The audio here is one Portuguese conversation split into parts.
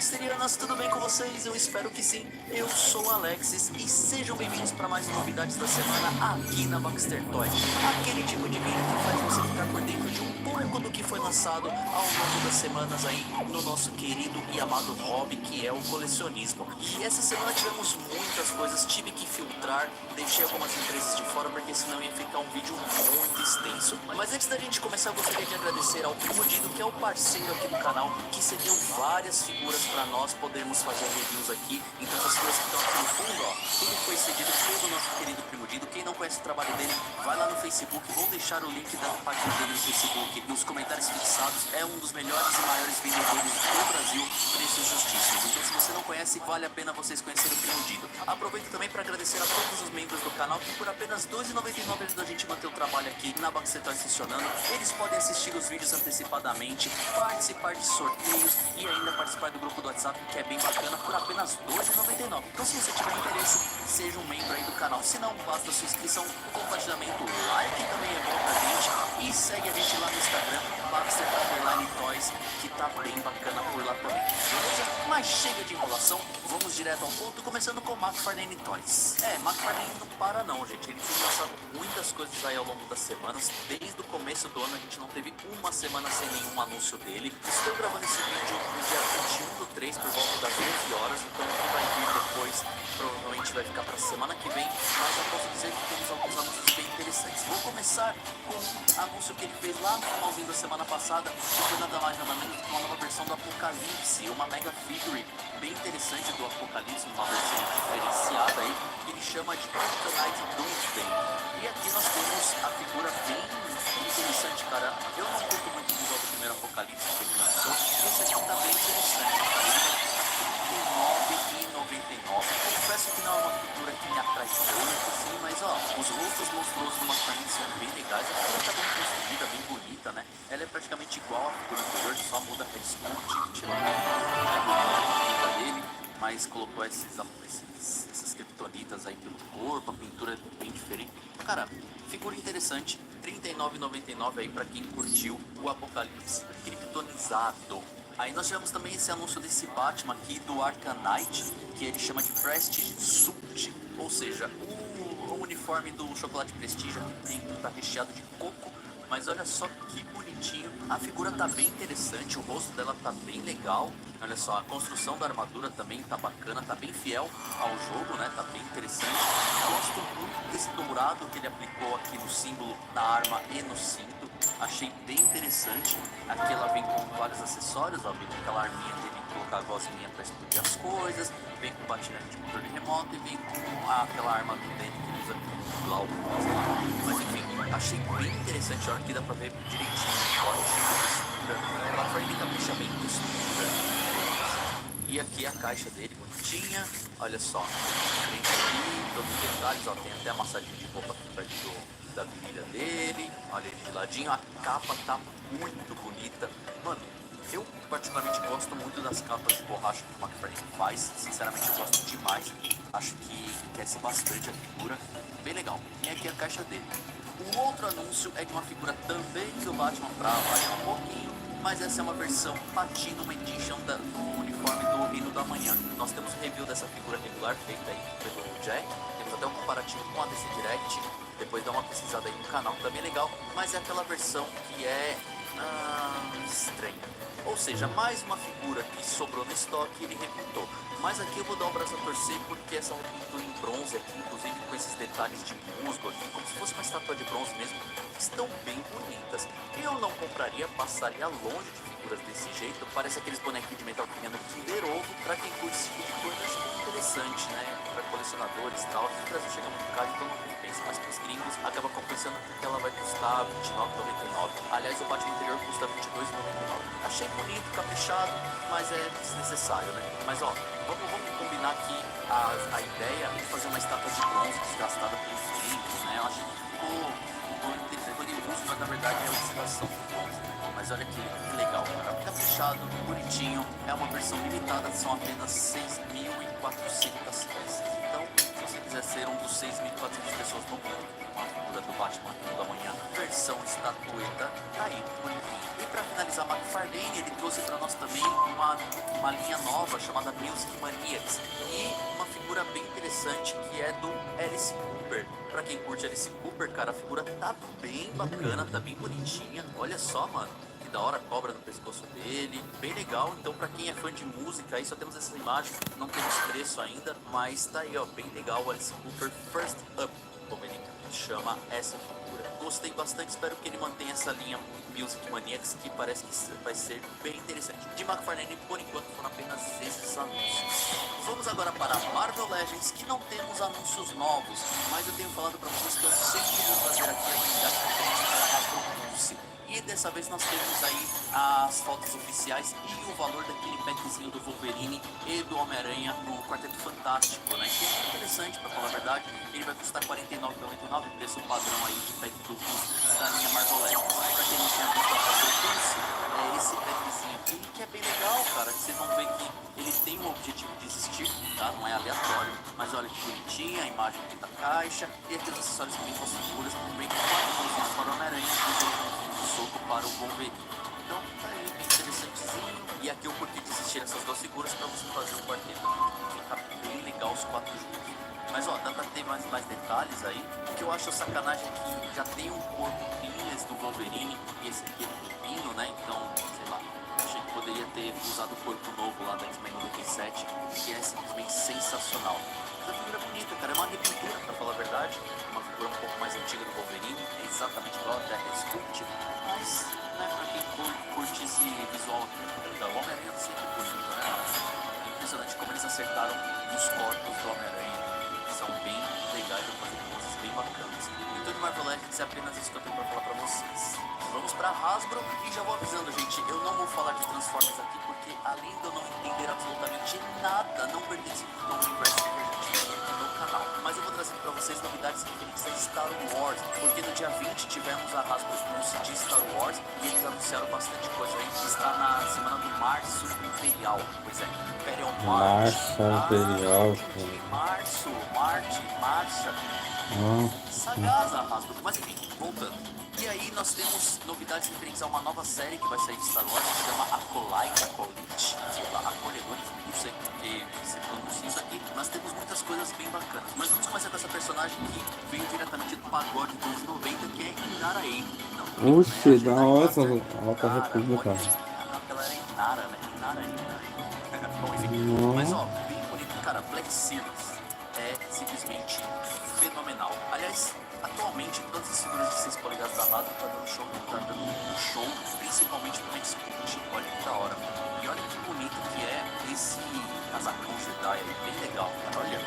Baxterianas, tudo bem com vocês? Eu espero que sim. Eu sou o Alexis e sejam bem-vindos para mais novidades da semana aqui na Baxter Toy. Aquele tipo de vídeo que faz você ficar por dentro de um pouco do que foi lançado ao longo das semanas aí no nosso querido e amado hobby que é o colecionismo. E essa semana tivemos muitas coisas, tive que filtrar, deixei algumas empresas de fora porque senão ia ficar um vídeo muito extenso. Mas antes da gente começar, eu gostaria de agradecer ao Promodido, que é o parceiro aqui do canal, que cedeu várias figuras para nós podermos fazer reviews aqui. Então essas figuras que estão aqui no fundo, ó, tudo foi cedido pelo nosso querido Promodido. Quem não conhece o trabalho dele, vai lá no Facebook, vou deixar o link da página dele no Facebook nos comentários fixados. É um dos melhores e maiores vendedores do Brasil, preços justíssimos. Então se você não conhece, vale a pena vocês conhecerem o Promodido. Aproveito também para agradecer a todos os membros do canal que por apenas R$ 2,99 ajudam a gente a manter o trabalho aqui na Baxter Toy funcionando. Eles podem assistir os vídeos antecipadamente, participar de sorteios e ainda participar do grupo do WhatsApp, que é bem bacana, por apenas R$ 2,99. Então se você tiver interesse, seja um membro aí do canal. Se não, basta a sua inscrição, compartilhamento, like também é bom pra gente. E segue a gente lá no Instagram, Baxter Toys, que tá bem bacana por lá também. Beleza? Mas chega de enrolação, vamos direto ao ponto, começando com McFarlane Toys. McFarlane não para não, gente. Eles têm lançado muitas coisas aí ao longo das semanas. Desde o começo do ano a gente não teve uma semana sem nenhum anúncio dele. Estou gravando esse vídeo no dia 21/3 por volta das 11 horas, então o que vai vir depois provavelmente vai ficar para semana que vem, mas eu posso dizer que temos alguns anúncios bem interessantes. Vou começar com um anúncio que ele fez lá no finalzinho da semana passada, que foi nada mais nada menos que uma nova versão do Apocalipse, uma mega figure bem interessante do Apocalipse, uma versão diferenciada aí, que ele chama de Curta Doomsday. E aqui nós temos a figura bem interessante, cara. Eu não curto muito o visual do primeiro Apocalipse que ele lançou, esse aqui tá bem interessante, cara. Ele tá R$ 39,99. Confesso que não é uma figura que me atrai tanto assim, mas ó, os rostos monstruosos do McFarlane são bem legais. A figura tá bem construída, bem bonita, né? Ela é praticamente igual à figura anterior, só muda a esconde, tirou a dele, mas colocou essas criptonitas aí pelo corpo, a pintura é bem diferente. Cara, figura interessante, R$ 39,99 aí pra quem curtiu o Apocalipse criptonizado. Aí nós tivemos também esse anúncio desse Batman aqui do Arcanite, que ele chama de Prestige Suit, ou seja, o uniforme do chocolate Prestige aqui dentro tá recheado de coco, mas olha só que bonitinho, a figura tá bem interessante, o rosto dela tá bem legal, olha só, a construção da armadura também tá bacana, tá bem fiel ao jogo, né, tá bem interessante. Gosto muito desse dourado que ele aplicou aqui no símbolo da arma e no cinto, achei bem interessante. Aqui ela vem com vários acessórios, ó, vem com aquela arminha dele, colocar a vozinha pra explodir as coisas, vem com batinete de controle remoto e vem com aquela arma do dele que ele usa aqui, Glauco, sei lá. Mas enfim, achei bem interessante, olha aqui dá pra ver direitinho, olha a textura, ela foi ali capricha bem textura. E aqui a caixa dele, bonitinha, olha só, vem aqui, todos os detalhes, ó, tem até a massadinha de roupa aqui perto da virilha dele, olha ele de ladinho, a capa tá muito bonita, mano, eu particularmente gosto muito das capas de borracha que o McFarlane faz, sinceramente eu gosto demais, acho que enriquece bastante a figura, bem legal. E aqui a caixa dele. O outro anúncio é de uma figura também do Batman pra variar um pouquinho, mas essa é uma versão Platinum Edition do uniforme do Reino da Manhã. Nós temos um review dessa figura regular feita aí pelo Jack, temos até um comparativo com a DC Direct, depois dá uma pesquisada aí no canal, também é legal, mas é aquela versão que é estranha. Ou seja, mais uma figura que sobrou no estoque e ele repintou. Mas aqui eu vou dar um braço a torcer porque essa repintura em bronze aqui, inclusive com esses detalhes de musgo aqui, como se fosse uma estátua de bronze mesmo, estão bem bonitas. Eu não compraria, passaria longe de figuras desse jeito. Parece aqueles bonequinhos de metal que vinha no Kinder Ovo. Pra quem curte esse tipo de coisa, acho que é interessante, né? Pra colecionadores e tal. Aqui no Brasil chega muito caro, então não compensa. Mas pros gringos acaba compensando porque ela vai custar R$ 29,99. Aliás, o Batman interior custa R$ 22,99. Achei bonito, caprichado, mas é desnecessário, né? Mas ó, vamos combinar aqui a ideia de fazer uma estátua de bronze desgastada pelos gringos, né? Eu acho que ficou interessante. Uso, mas na verdade é a oxidação do bronze. Mas olha que legal, cara. Caprichado, bonitinho. É uma versão limitada, são apenas 6.400 peças. Então, se você quiser ser um dos 6.400 pessoas no mundo, uma figura do Batman da Manhã, versão estatueta tá aí, bonitinho. E para finalizar, McFarlane, ele trouxe para nós também uma linha nova chamada Music Maniacs e uma figura bem interessante que é do Alice Cooper. Para quem curte Alice Cooper, cara, a figura tá bem bacana, tá bem bonitinha. Olha só, mano. Da hora, cobra no pescoço dele, bem legal. Então pra quem é fã de música, aí só temos essa imagem, não temos preço ainda, mas tá aí, ó, bem legal. O Alice Cooper First Up, como ele chama essa figura. Gostei bastante, espero que ele mantenha essa linha Music Maniacs, que parece que vai ser bem interessante. De McFarlane, por enquanto, foram apenas esses anúncios. Vamos agora para Marvel Legends, que não temos anúncios novos, mas eu tenho falado pra vocês que eu sempre vou trazer aqui a unidade referente para a Marvel Pulse. E dessa vez nós temos aí as fotos oficiais e o valor daquele packzinho do Wolverine e do Homem-Aranha no Quarteto Fantástico, né? Que é interessante, pra falar a verdade. Ele vai custar R$ 49,99, preço padrão aí de pack do da linha Marvel Legends. Pra quem não tinha visto a foto é esse packzinho aqui, que é bem legal, cara. Vocês vão ver que ele tem um objetivo de existir, tá? Não é aleatório, mas olha que bonitinha a imagem aqui da caixa e aqueles acessórios que vem com as figuras, vem com 4 mãozinhas para o Homem-Aranha e soco para o Wolverine. Então tá aí, bem interessantezinho. E aqui eu curti desistir essas duas figuras para você fazer um quarteto. Fica bem legal os 4 juntos. Mas ó, dá pra ter mais detalhes aí. O que eu acho sacanagem é que já tem um corpo pinless do Wolverine e esse aqui é do pepino, né? Então, sei lá, achei que poderia ter usado o corpo novo lá da X-Men 97, que é simplesmente sensacional. Essa figura é bonita, cara, é uma repintura, pra falar a verdade. Uma figura um pouco mais antiga do Wolverine, é exatamente igual até a Sculpt, mas, né, pra quem curte esse visual da Homem-Aranha, sempre bonito, né? É impressionante como eles acertaram nos corpos do Homem-Aranha. São bem legais, vão fazer coisas bem bacanas. Então de Marvel Legends é apenas isso que eu tenho pra falar pra vocês. Vamos pra Hasbro e já vou avisando, gente, eu não vou falar de Transformers aqui porque além de eu não entender absolutamente nada, não pertence ao universo divertido do meu canal. Mas eu vou trazer pra vocês novidades referentes a Star Wars, porque no dia 20 tivemos a Hasbro Pulse de Star Wars e eles anunciaram bastante coisa. A gente está na semana do Março Imperial, pois é, Imperial March. Imperial, Marcha. Sagaz a Hasbro, mas enfim, voltando. E aí nós temos novidades referentes a uma nova série que vai sair de Star Wars, que se chama Acolyte, sei lá, Acolhedores, não sei porque se pronuncia isso aqui. Nós temos muitas coisas bem bacanas, mas vamos começar com essa personagem que veio diretamente do pagode dos anos 90, que é Inara Ei. Oxe, da hora essa Alta República. Ela era Inara, né? Inara. Bom, enfim, mas ó, bem bonito, cara, Black Series é simplesmente fenomenal. Aliás, atualmente todas as figuras de 6 polegadas da Hasbro tá dando um show, principalmente no Sculpt. Olha que da hora. E olha que bonito que é esse casacão Jedi, é bem legal, cara. Olha,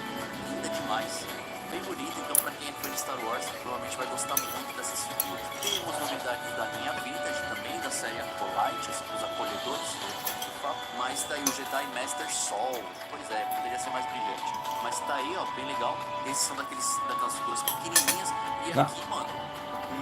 linda demais. Bem bonito, então pra quem é fã de Star Wars, provavelmente vai gostar muito dessas figuras. Temos novidades da linha Vintage também, da série Acolyte, os acolhedores, mas tá aí o Jedi Master Sol. Pois é, poderia ser mais brilhante. Mas tá aí, ó, bem legal. Esses são daquelas figuras pequenininhas. E aqui, mano,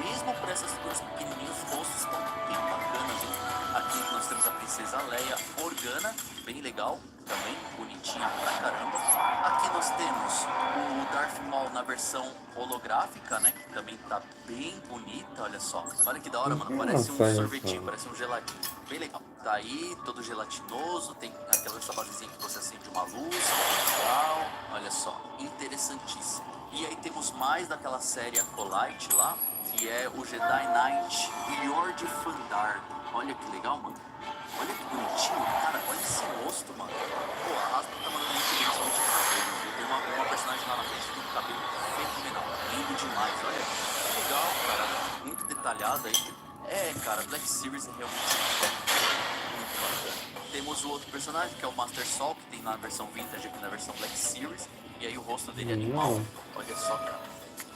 mesmo para essas figuras pequenininhas, os rostos estão bem bacanas, hein? Aqui nós temos a Princesa Leia Organa, bem legal, também bonitinha pra caramba. Aqui nós temos o Darth Maul na versão holográfica, né? Que também tá bem bonita, olha só. Olha que da hora, mano, parece um sorvetinho, parece um geladinho. Bem legal. Tá aí, todo gelatinoso, tem essa basezinha que você acende uma luz, legal, olha só, interessantíssimo. E aí temos mais daquela série Acolyte lá, que é o Jedi Knight Lord Fandar. Olha que legal, mano. Olha que bonitinho, cara, olha esse rosto, mano. Pô, a Hasbro tá mandando muito bem somente o cabelo, viu? Tem uma personagem lá na frente com um cabelo fenomenal, lindo demais, olha. Que legal, cara, muito detalhado aí. É, cara, Black Series é realmente muito bacana. Temos o outro personagem, que é o Master Sol, que tem na versão Vintage aqui na versão Black Series. E aí o rosto dele é animal. Olha só, cara.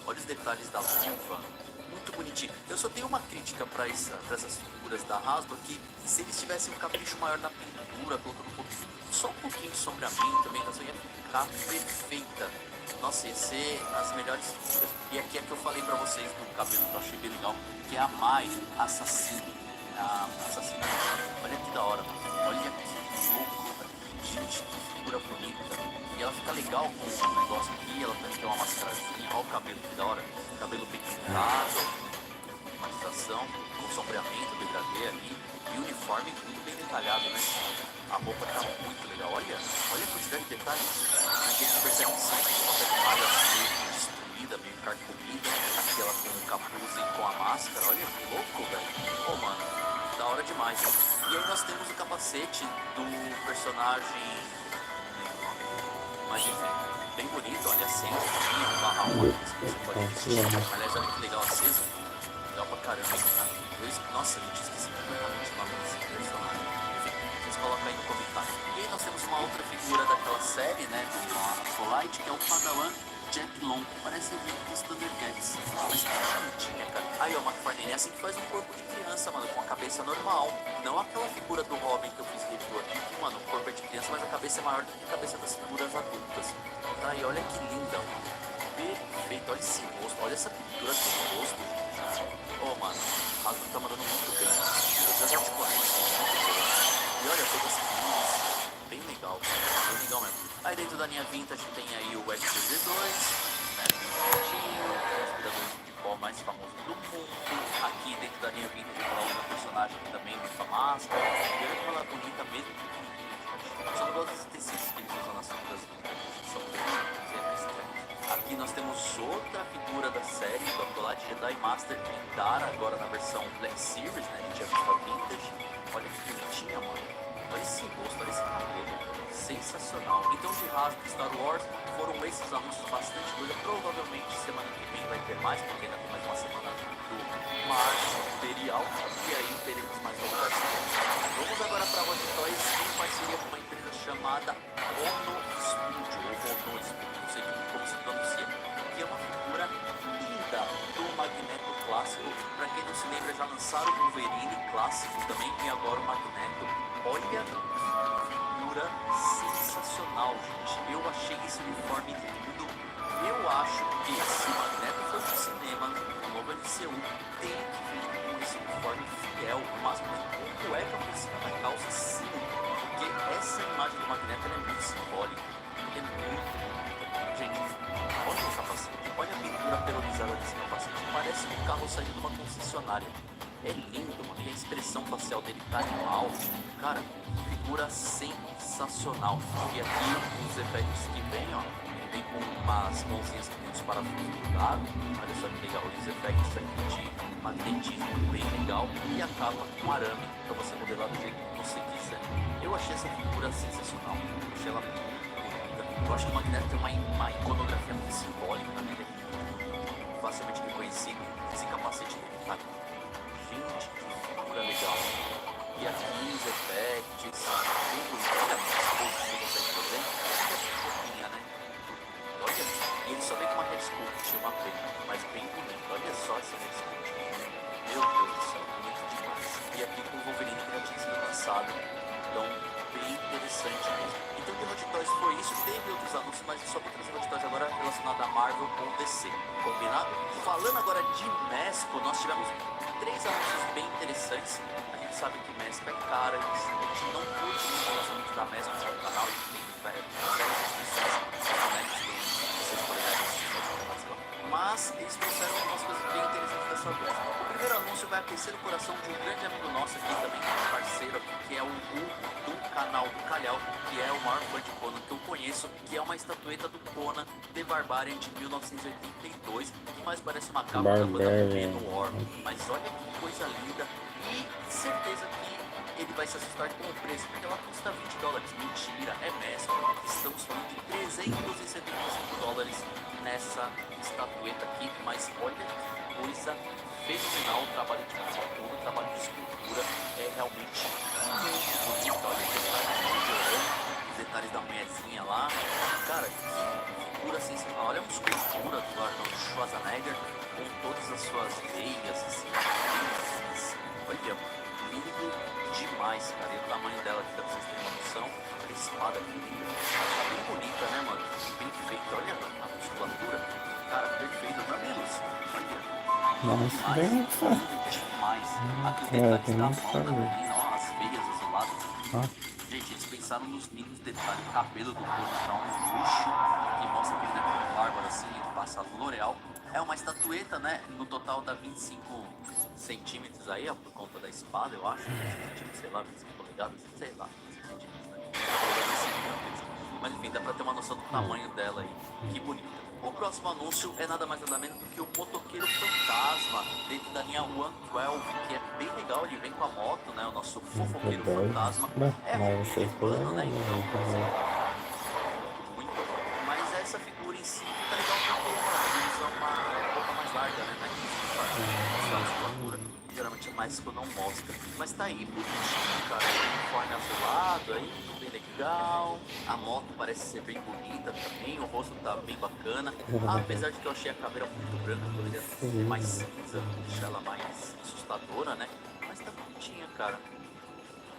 Olha os detalhes da luva. Muito bonitinho. Eu só tenho uma crítica pra essas figuras da Hasbro, que se eles tivessem um capricho maior na pintura, colocando só um pouquinho de sombreamento também, então ia ficar perfeita. Nossa, ia ser as melhores figuras. E aqui é que eu falei pra vocês do cabelo que eu achei bem legal, que é a Mai Assassina. A assassina. Olha que da hora. Olha que louco. Gente, que figura bonita. E ela fica legal com o negócio aqui, ela tem uma mascarazinha. Olha o cabelo, que da hora. Cabelo bem pintado. Mas iluminação, com sombreamento, degradê ali, e o uniforme muito bem detalhado, né? A roupa tá muito legal, olha a quantidade de detalhes. Aqui a gente percebe que sempre consegue malha meio que destruída, meio carcomida, aquela com o capuz e com a máscara, olha que louco, velho. Ô, mano, da hora demais, hein? E aí nós temos o capacete do personagem, mas enfim, bem bonito, olha, acende um barral aqui, você pode vestir. Aliás, olha que legal, aceso, legal pra caramba, tá? Nossa, eu esqueci completamente o nome desse personagem. Enfim, vocês colocam aí no comentário. E aí nós temos uma outra figura daquela série, né, do Acolyte, que é o Padawan Jack Long, que parece ver os Thundercats, mas tá bonitinha, cara. Aí, ó, McFarlane, é assim que faz um corpo de criança, mano, com a cabeça normal. Não aquela figura do Robin que eu fiz review aqui, que, mano, o corpo é de criança, mas a cabeça é maior do que a cabeça das figuras adultas. Tá aí, olha que linda, mano. Perfeito, olha esse rosto, olha essa pintura do rosto, gente. Ô, mano, o Hasbro tá mandando muito bem. Eu já te conheço. E olha todas as figuras, bem legal mesmo. Aí dentro da linha vintage tem aí o XZ2, né, o aspirador de pó mais famoso do mundo. Aqui dentro da linha vintage tem outra personagem que também usa máscara. E olha como ela é bonita mesmo. Só não gosto dos tecidos que eles usam nas figuras, são bem estranhos. Aqui nós temos outra figura da série do Acolyte Jedi Master Kindara, agora na versão Black Series, né? A gente já viu a vintage. Olha que bonitinha, mano. Olha esse rosto, olha esse cabelo. Sensacional. Então, de Hasbro e Star Wars, foram esses anúncios bastante coisa. Provavelmente semana que vem vai ter mais, porque ainda tem mais uma semana do Março Imperial. E aí teremos mais algumas. Vamos agora para Hot Toys em parceria com uma empresa chamada Ono Studio, ou Ono Studio, não sei como se pronuncia, que é uma figura linda do Magneto clássico. Para quem não se lembra, já lançaram o Wolverine clássico também, e agora o Magneto. Olha que figura sensacional, gente. Eu achei esse uniforme lindo. Eu acho que se o Magneto for pro cinema, no novo MCU, tem que vir com esse uniforme fiel, o máximo com cueca por cima da calça, sim. Porque essa imagem do Magneto é muito simbólica. É muito bonita. Gente, olha o capacete. Olha a pintura peronizada desse capacete. Parece um carro saindo de uma concessionária. É lindo, mano. E a expressão facial dele tá animal. Cara, figura sensacional. E aqui os efeitos que vem, ó. Vem com umas mãozinhas que tem os parafusos grudados. Olha só que legal. Os efeitos aqui de magnetismo bem legal. E a capa com arame pra você modelar do jeito que você quiser. Eu achei essa figura sensacional. Eu achei ela muito bonita. Eu acho que o Magneto tem uma iconografia muito simbólica nele. Facilmente reconhecido. Esse capacete dele, tá? Gente, que figura legal. E aqui os efeitos, tudo, olha a exposição que vocês estão vendo, é fofinha, né? Olha, e ele só vem com uma red sculpt, uma pena, mas bem bonito. Olha só essa red sculpt. Meu Deus do céu, bonito demais. E aqui com o Wolverine que já tinha sido lançado, então bem interessante mesmo. Então de Hot Toys foi isso, teve outros anúncios, mas só vou trazer Hot Toys agora relacionado a Marvel com DC, combinado? Falando agora de Mesco, nós tivemos 3 anúncios bem interessantes. A gente sabe que Mesco é cara, a gente não curte muito o relacionamento da Mesco no seu canal, a gente tem várias restrições, né, vocês poderem assistir, mas eles trouxeram algumas coisas bem interessantes dessa vez. O primeiro anúncio vai aquecer o coração de um grande amigo nosso aqui, também parceiro aqui, que é o Hugo, do canal do Calhau, que é o maior fã de Conan que eu conheço, que é uma estatueta do Conan The Barbarian de 1982, que mais parece uma capa da banda War. Mas olha que coisa linda, e certeza que ele vai se assustar com o preço, porque ela custa $20. Mentira, é mesmo. Estamos falando de $375 nessa estatueta aqui, mas olha que coisa fenomenal. O trabalho de pintura, o trabalho de escultura é realmente muito bonito. Olha os detalhes, os detalhes da mulherzinha lá. Cara, que figura sensacional. Olha a musculatura do Arnold Schwarzenegger com todas as suas veias, assim, olha, lindo demais, cara. E o tamanho dela aqui, pra vocês terem uma noção. Olha a espada aqui, linda. Tá bem bonita, né, mano? Bem feita. Olha a musculatura. Cara, perfeita. Mamilos. Olha. Nossa, bem Demais. Aqui os detalhes da mão da menina, ó, as veias azuladas. Gente, eles pensaram nos mínimos detalhes. O cabelo do corpo tá um luxo. Aqui mostra aquele negócio bárbaro assim, ele passa L'Oreal. É uma estatueta, né? No total dá 25 centímetros aí, ó, por conta da espada, eu acho. 25 centímetros, sei lá, 25 polegadas, sei lá, 25 centímetros, né? Mas enfim, dá pra ter uma noção do tamanho dela aí. Que bonita. O próximo anúncio é nada mais nada menos do que o motoqueiro fantasma, dentro da linha 112, que é bem legal, ele vem com a moto, né? O nosso fofoqueiro fantasma. É Mas roupa de vocês pano, né? Então, sei foram. lá, muito. Mas essa figura em si fica legal porque ela usa uma roupa mais larga, né? Não é que mostrar a musculatura. Geralmente mais quando não mostra. Mas tá aí, bonitinho, cara. Uniforme azulado aí, bem legal. A moto parece ser bem bonita também. O rosto tá bem bacana. Apesar de que eu achei a caveira muito branca, poderia ser mais cinza, deixar ela mais assustadora, né? Mas tá bonitinha, cara.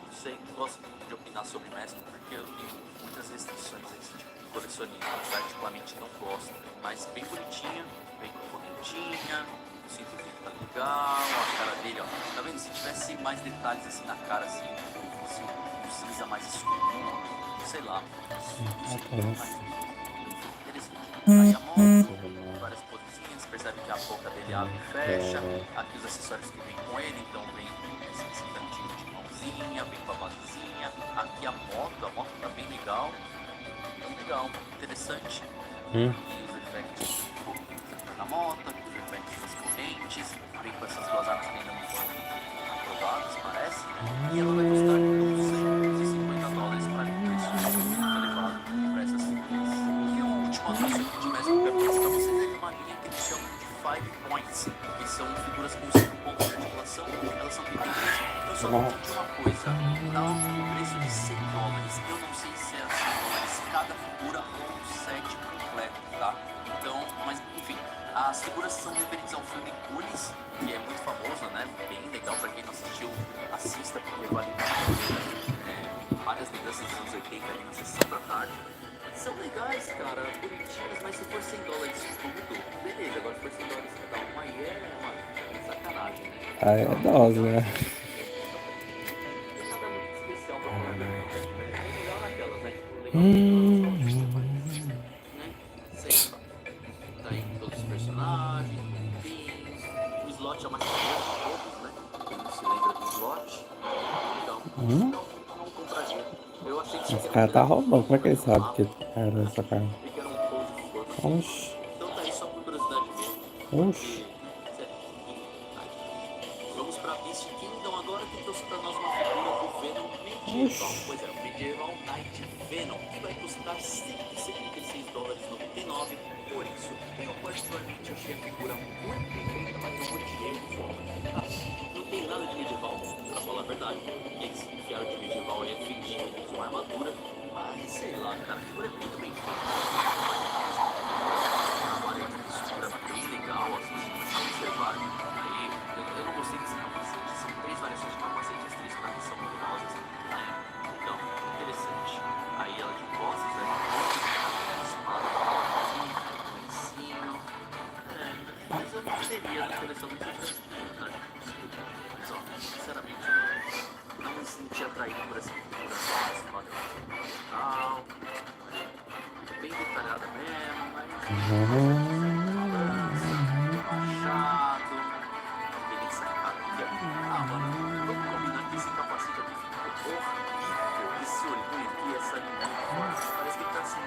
Não sei, não gosto muito de opinar sobre mestre porque eu tenho muitas restrições a esse tipo de colecionismo. Eu particularmente não gosto. Mas bem bonitinha, bem correntinha. O cintozinho tá legal, a cara dele, ó. Tá vendo? Se tivesse mais detalhes assim na cara, assim, fosse um cinza mais escuro, sei lá. Não sei como mais interessante. Aí a moto, várias posezinhas, percebe que a boca dele abre e fecha. Aqui os acessórios que vem com ele, então vem esse cantinho de mãozinha, vem com a basezinha. Aqui a moto tá bem legal. Bem legal, interessante. E os effects na moto, os effects das correntes, vem com essas duas armas que ainda não foram aprovadas, parece. E ela vai custar US$ 250 para mim, preço muito elevado para essas figuras. E o último anúncio que tivesse que eu trouxe para vocês é de uma linha que eles chamam de 5 points, que são figuras com 5 pontos de articulação. Elas são pequenas. Eu só vou pedir uma coisa: tá um preço de US$ 100. Eu não sei se é US$ 100 cada figura ou um set completo, tá? Então, mas enfim, as figuras são referentes ao filme Duelist, que é muito famoso, né? Bem legal pra quem não assistiu, assista, porque vale muito a pena. Várias lembranças dos anos 80 ali na sessão da tarde. São legais, cara, bonitinhas, mas se for US$ 100 tudo, beleza. Agora se for US$ 100 cada uma, aí é uma sacanagem, né? Aí é dose, né? Não tem nada muito especial pra falar, né? É melhor naquelas, né? Tipo, legal que é nostálgico, mas, né? Sei lá. Tá aí todos os personagens, bonitinhos. O slot é o mais famoso de todos, né? Quem não se lembra do slot. Legal. Não compraria. Eu achei que Os seria caras muito tá legal roubando. Como é que pra ele ver no sabe mapa, que era né? essa cara? E que era um pose de corpo assim. Oxi, Então tá aí só por curiosidade mesmo. oxi. Porque, sério, tá aí. Vamos pra Beast Kingdom agora, que trouxe pra nós uma figura do Venom medieval. Oxi. Pois é, o Medieval Knight Venom, que vai custar US$ 176,99. Por isso, eu particularmente achei a figura muito bem feita, mas eu odiei o visual. Não tem nada de medieval, pra falar a verdade. Eles enfiaram de medieval aí é fedido, eles usam armadura, mas sei lá, cara, a figura é muito bem feita. Trabalho de textura bem legal, assim, se você observar. Aí, eu não gostei desse capacete, são três variações de capacete, as três pra mim são luminosas. Então, interessante. Aí ela de costas, aí espada, lencinho. Mas eu não teria na coleção muito grande, né? Mas ó, sinceramente, eu não me senti atraído por essa figura só, espada tal. Bem detalhada mesmo, mas machado, aquele sacado aqui, ó. Ah, mano, vamos combinar que esse capacete aqui ficou horrível. Esse olhinho aqui, essa linha, parece que ele tá assim.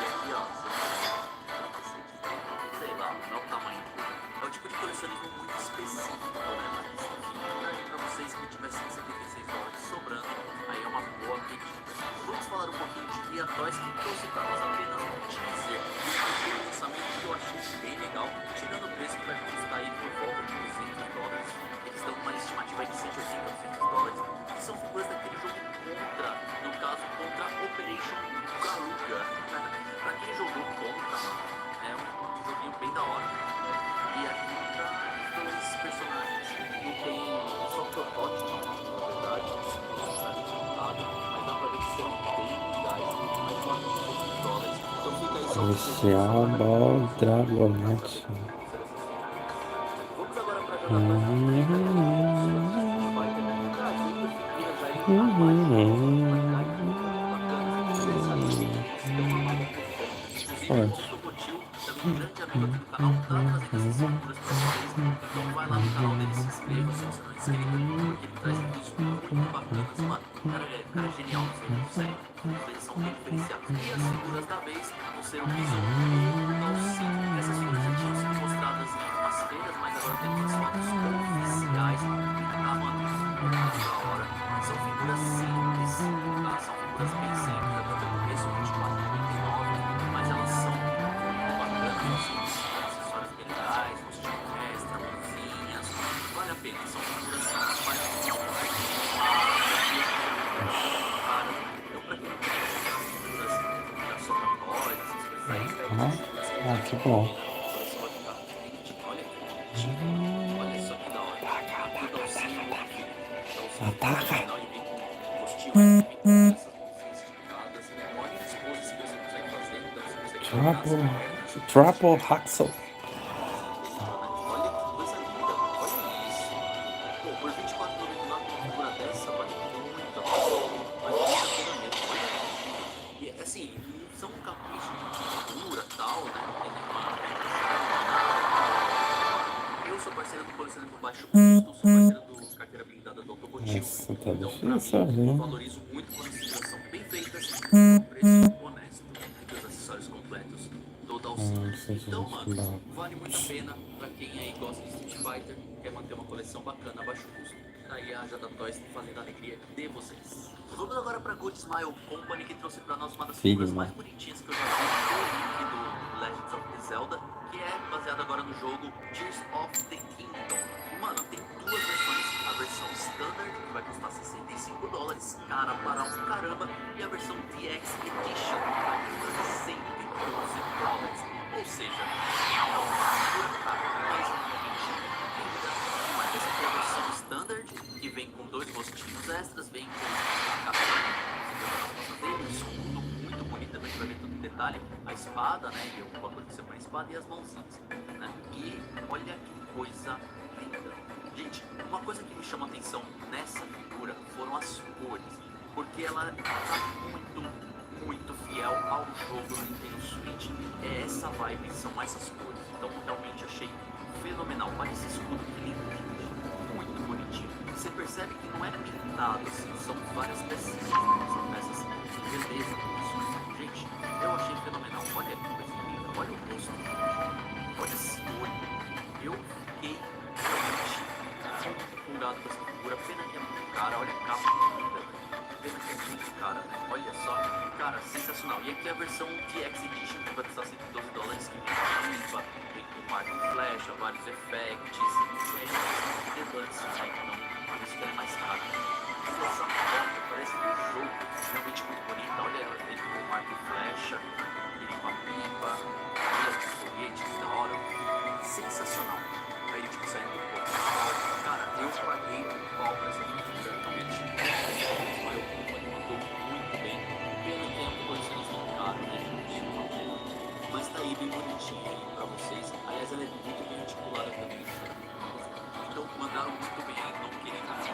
E aqui, ó, sei lá, não é o tamanho. É o tipo de colecionismo muito específico, né? Mas enfim, aí pra vocês que tivessem US$ 76 sobrando, aí é uma boa pedida. Vamos falar um pouquinho de Guia Toys, que trouxe pra nós apenas um teaser. E um lançamento que eu achei bem legal, tirando o preço que vai custar aí por volta de US$ 200. Eles dão uma estimativa aí de 180 a US$ 200, que são figuras daquele jogo Contra, no caso Contra Operation Garuga. Pra quem jogou Contra, é um joguinho bem da hora. E aqui tá dois personagens, não tem só protótipo, na verdade, não tá limitado, mas dá pra ver que são bem legais, mas uma US$ 200. Então fica aí só o Esse desejo, é só o pra quem bom gosta de Dragonete. saber como será essa figura. Vamos agora pra jogadores de treta e anúncios de Street Fighter, trazendo figuras aí a mais de 10 personalidades muito bacanas e interessantes. Estão uma bagunça. Inclusive, canal tá trazendo essas figuras pra vocês. Então vai lá no canal dele, se inscreva se você não é inscrito, porque ele traz vídeos muito bacanas. Mano, cara é genial no serviço, sério. Eles são bem diferenciados. E as figuras da vez vão ser o Bison e o Dalsin. Essas figuras já tinham sido mostradas em algumas feiras, mas agora temos as fotos oficiais. Ah, mano, muito da hora. São figuras simples, tá? São figuras bem simples, até pelo preço, 24,99, mas elas são muito bacanas, elas são acessórios bem legais, rostinho extra, mãozinhas, vale a pena, são figuras que vale a pena. Cara, eu pra quem não conhece as figuras da Sotatói, essas coisas aí, Ah, que bom. olha que bonitinho, olha só que da hora. Aqui o Dalsinho, Ataca! final ele vem com rostinho, ele vem com essas mãozinhas esticadas, olha as poses que você consegue fazer, então você consegue colocar as pernas, Triple Haxel. olha que coisa linda, olha isso. Pô, por R$24,99 uma figura dessa vale muito a pena. Vale muito a pena mesmo, olha. E assim, são um capricho de figura e tal, né? Não tem nenhuma. Eu sou parceiro do colecionador baixo custo, sou parceiro do carteira blindada do Automotivo. Nossa, tá Então, pra difícil, mim, eu hein? valorizo muito quando as figuras são bem feitas e um preço honesto. E os acessórios completos do Dalsin. Então, mano, vale muito a pena pra quem aí gosta de Street Fighter, quer manter uma coleção bacana a baixo custo. Daí a Jada Toys fazendo a alegria de vocês. Vamos agora pra Good Smile Company, que trouxe pra nós uma das figuras mais bonitinhas que eu já vi, o link do Legends of the Zelda, que é baseado agora no jogo Tears of the Kingdom. E, mano, tem duas versões, a versão Standard, que vai custar $65, cara para um caramba, e a versão DX Edition, que vai custar $112. Ou seja, é uma figura, cara, mais bonitinha ainda. Mas essa aqui é a versão Standard, que vem com dois rostinhos extras, vem com a cabeça dele, um escudo muito bonito, a gente vai ver tudo em detalhe, a espada, né, e o bagulho que você põe a espada e as mãozinhas, né, e olha que coisa linda. Gente, uma coisa que me chama a atenção nessa figura foram as cores, porque ela tá muito fiel ao jogo do Nintendo Switch. É essa vibe, são essas cores, então realmente achei fenomenal. Olha esse escudo que lindo, gente, muito bonitinho. Você percebe que não é pintado assim, são várias pecinhas, né? São peças de beleza isso. Gente, eu achei fenomenal. Olha que coisa linda, olha o rosto, olha esse olho. Eu fiquei realmente empolgado com essa figura. Pena que é muito cara, olha a capa linda. Pena que é muito cara, né? Olha só, cara, sensacional. E aqui a versão DX Edition, que vai custar $112, que vem com a pipa, vem com arco e flecha, vários efeitos, e aí a versão de né? Então, por isso que ela é mais cara. Olha essa foto, parece do jogo, realmente muito bonita. Olha ela, vem com arco e flecha, ele com a pipa, olha os foguetes, que da hora. Sensacional. Aí ele tipo saindo do corpo. Cara, eu paguei um pau pra essa figura, realmente. Mandou muito bem. Pena que é uma colecionista caro, né, gente? Mas tá aí bem bonitinha aí pra vocês. Aliás, ela é muito bem articulada também. Então mandaram muito bem aí, não querendo nada.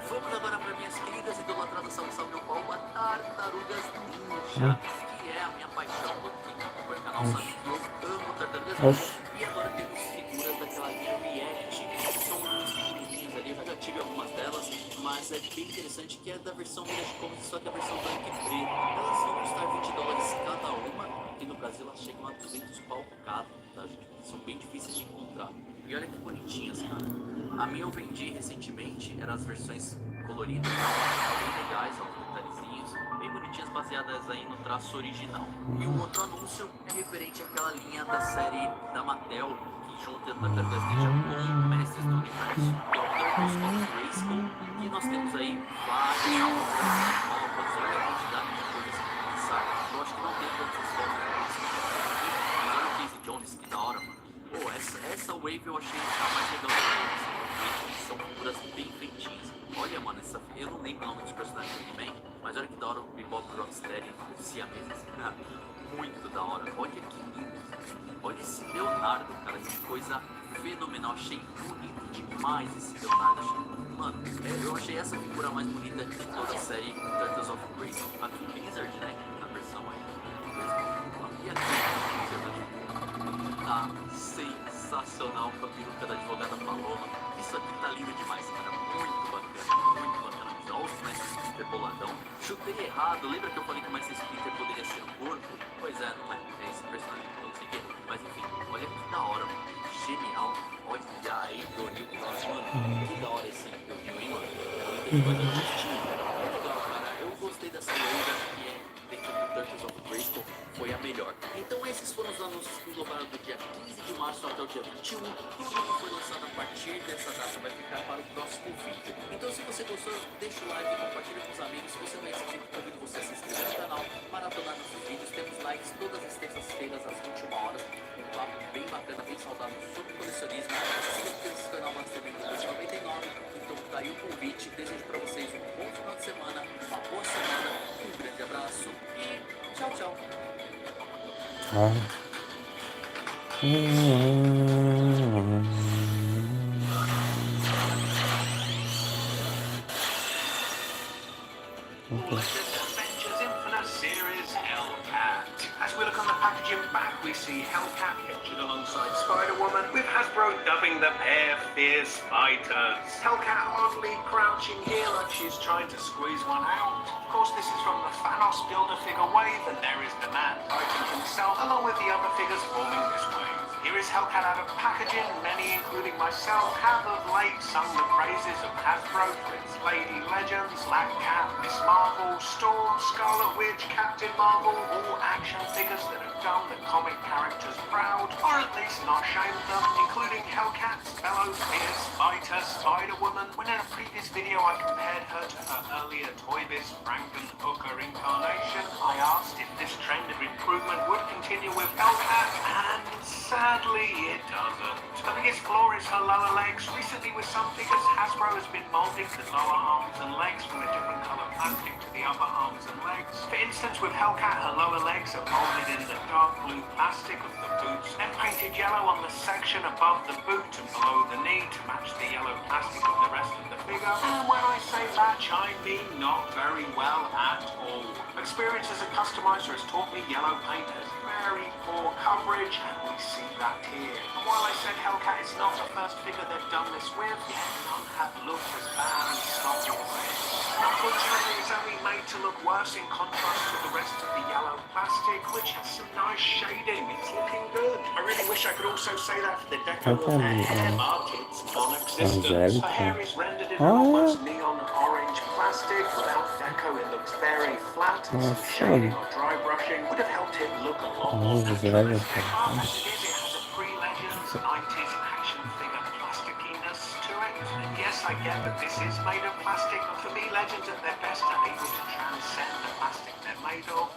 Vamos agora para minhas queridas idolatradas, salve meu pau, a Tartarugas Ninja, que é a minha paixão. Quem acompanha o canal sabe que eu amo Tartarugas Ninja. E agora temos figuras daquela linha React, que são muito pequenininhas ali. Eu já tive algumas delas, mas é bem interessante que é da versão Village Comics, só que a versão branca e preta. Elas vão custar $20 cada uma. Aqui no Brasil elas chegam a 200 pau cada, tá, gente? São bem difíceis de encontrar. E olha que bonitinhas, cara. A minha eu vendi recentemente, eram as versões coloridas, bem legais, ó, detalhezinhos, bem bonitinhas, baseadas aí no traço original. E um outro anúncio é referente àquela linha da série da Mattel, que junta Tartarugas Ninja com Mestres do Universo, que é o Turtles of Grayskull, e nós temos aí várias novas, olha a quantidade de coisas que lançaram. Eu acho que não tem todas as fotos aqui, mas olha o Casey Jones, que da hora, mano. Pô, essa wave eu achei a mais legal deles. São figuras bem feitinhas. Olha, mano, eu não lembro o nome dos personagens do He-Man, mas olha que da hora o Bebop Rocksteady, o siameses. Muito da hora. Olha que lindo. Olha esse Leonardo, cara, que coisa fenomenal. Achei bonito demais esse Leonardo. Mano, eu achei essa figura mais bonita de toda a série Turtles of Grace. Aqui o Blizzard, né, na versão aí. E aqui, Tá sensacional com a peruca da advogada Paloma. Isso aqui tá lindo demais, cara. Muito bacana, muito bacana. Olha os mais Splinter boladão. Chutei errado. Lembra que eu falei que o mais Splinter poderia ser um corpo? Pois é, não é. É esse personagem que eu não sei quem. Mas enfim, olha que da hora, mano. Genial. Olha aí, Donil. Mano, que da hora esse Donil, hein, mano. Tem coisa distinta. É legal, cara. Eu gostei dessa loja que é dentro do Turtles of Grayskull. Foi a melhor. Então esses foram os anúncios que englobaram do dia 15 de março até o dia 21. Tudo que foi lançado a partir dessa data vai ficar para o próximo vídeo. Então se você gostou, deixa o like, compartilha com os amigos. Se você não é inscrito, convido você a se inscrever no canal, maratonar nossos vídeos. Temos lives todas as terças-feiras às 21 horas. Um papo bem bacana, bem saudável sobre colecionismo. Siga esse canal mais também no 99. Então tá aí o convite. Desejo para vocês um bom final de semana, uma boa semana, um grande abraço e tchau, tchau. Ah. As we look on the packaging back, we see Hellcat pictured alongside Spider-Woman, with Hasbro dubbing the pair Fierce Fighters. Hellcat oddly crouching here like she's trying to squeeze one out. Of course, this is from the Thanos Build-A-Figure wave, and there is the man Titan himself, along with the other figures forming this wave. Here is Hellcat out of packaging. Many, including myself, have of late sung the praises of Hasbro for its Lady Legends, Black Cat, Miss Marvel, Storm, Scarlet Witch, Captain Marvel, all action figures that have done the comic characters proud, or at least not shamed them, including Hellcat's fellow Fierce Fighter Spider-Woman. When in a previous video I compared her to her earlier Toy Biz Frankenhooker incarnation, I asked if this trend of improvement would continue with Hellcat, and sadly it doesn't. The biggest flaw is her lower legs. Recently with some figures, Hasbro has been molding the lower arms and legs from a different color plastic to the upper arms and legs. For instance, with Hellcat, her lower legs are molded in the dark blue plastic of the boots, then painted yellow on the section above the boot and below the knee to match the yellow plastic of the rest of the figure. And when I say match, I mean not very well at all. Experience as a customizer has taught me yellow paint has very poor coverage, and we see that here. And while I said Hellcat is not the first figure they've done this with, yet none have looked as bad and sloppy as this. Unfortunately, it's only made to look worse in contrast to the rest of the yellow plastic, which has some nice shading. It's looking good. I really wish I could also say that for the deco of her hair, but it's non-existent. Her hair is rendered in almost neon orange plastic. Without deco, it looks very flat, and some shading or dry brushing would have helped it look a lot more natural. As it has a pre-Legends 90s action figure plasticiness to it. And yes, I get that this is made of plastic, but for me, Legends at their best are able to transcend the plastic they're made of.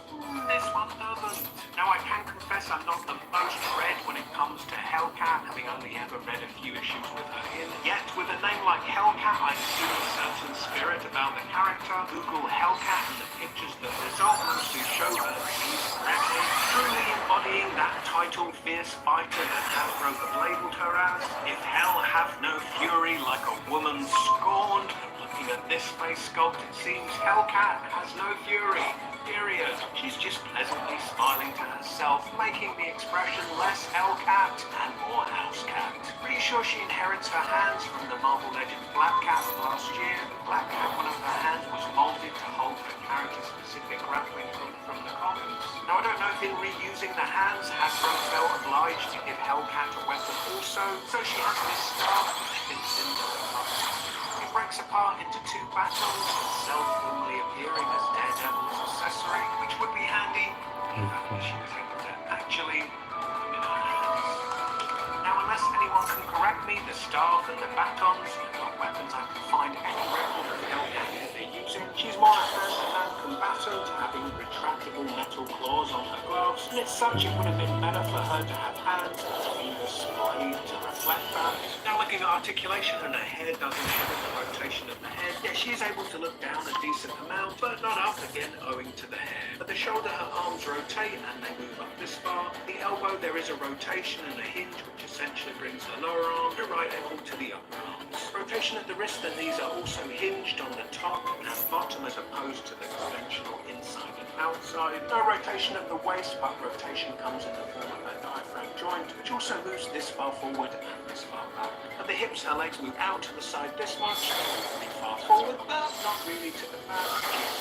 This one doesn't. Now, I can confess I'm not the most read when it comes to Hellcat, having only ever read a few issues with her in. Yet, with a name like Hellcat, I see a certain spirit about the character. Google Hellcat and the pictures that result mostly show her correctly, truly embodying that title Fierce Fighter that Hasbro have labelled her as. If hell have no fury like a woman scorned, looking at this face sculpt, it seems Hellcat has no fury. Period. She's just pleasantly smiling to herself, making the expression less Hellcat and more Housecat. Pretty sure she inherits her hands from the Marvel Legends Black Cat of last year. Black Cat, one of her hands was molded to hold her character-specific grappling hook from the comics. Now, I don't know if in reusing the hands, Hasbro felt obliged to give Hellcat a weapon also, so she has this staff that fits into the process. It breaks apart into two batons, itself formally appearing as Daredevil's accessory, which would be handy if she was able to actually put them in her hands. Now, unless anyone can correct me, the staff and the batons are not weapons I can find any record of Hellcat that they're using. She's more a hand-to-hand combatant, having retractable metal claws on her gloves, and as such it would have been better for her to have hands and fingers splayed to reflect that. Now, looking at articulation, and her hair does inhibit the rotation of the head, yet she is able to look down a decent amount, but not up again owing to the hair. At the shoulder, her arms rotate and they move up this far. At the elbow, there is a rotation and a hinge, which essentially brings her lower arm to right angle to the upper arms. Rotation rotation at the wrist and knees are also hinged on the top and bottom as opposed to the conventional inside and outside. No rotation at the waist, but rotation comes in the form of a diaphragm joint, which also moves this far forward and this far back. At the hips, her legs move out to the side this much, pretty far forward, but not really to the back.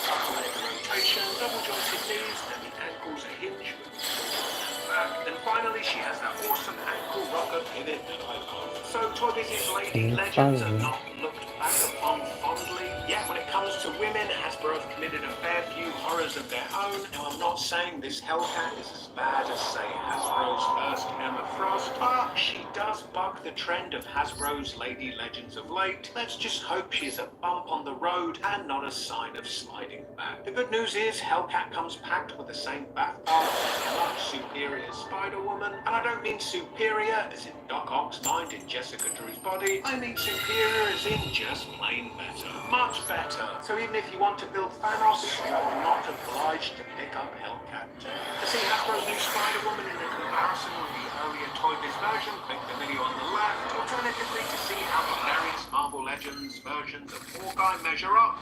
Upper leg rotation, double jointed knees, and the ankles are hinged with the back. Then finally, she has that awesome ankle rocker pivot that I love. So Toy Biz's lady legends are not looked back upon fondly. Yet when it comes to women, Hasbro have committed a fair few horrors of their own. Now I'm not saying this Hellcat is as bad as, say, Hasbro's first Emma Frost, but she does buck the trend of Hasbro's lady legends of late. Let's just hope she's a bump on the road and not a sign of sliding back. The good news is Hellcat comes packed with the same bath bomb as a much superior Spider-Woman, and I don't mean superior as in Doc Ock's mind in Jessica Drew's body. I mean superior as in just plain better. Much better. So even if you want to build Thanos, you're not obliged to pick up Hellcat 2. To see Hasbro's new Spider-Woman in a comparison with the earlier Toy Biz version, click the video on the left. Alternatively, to see how the various Marvel Legends versions of Hawkeye measure up,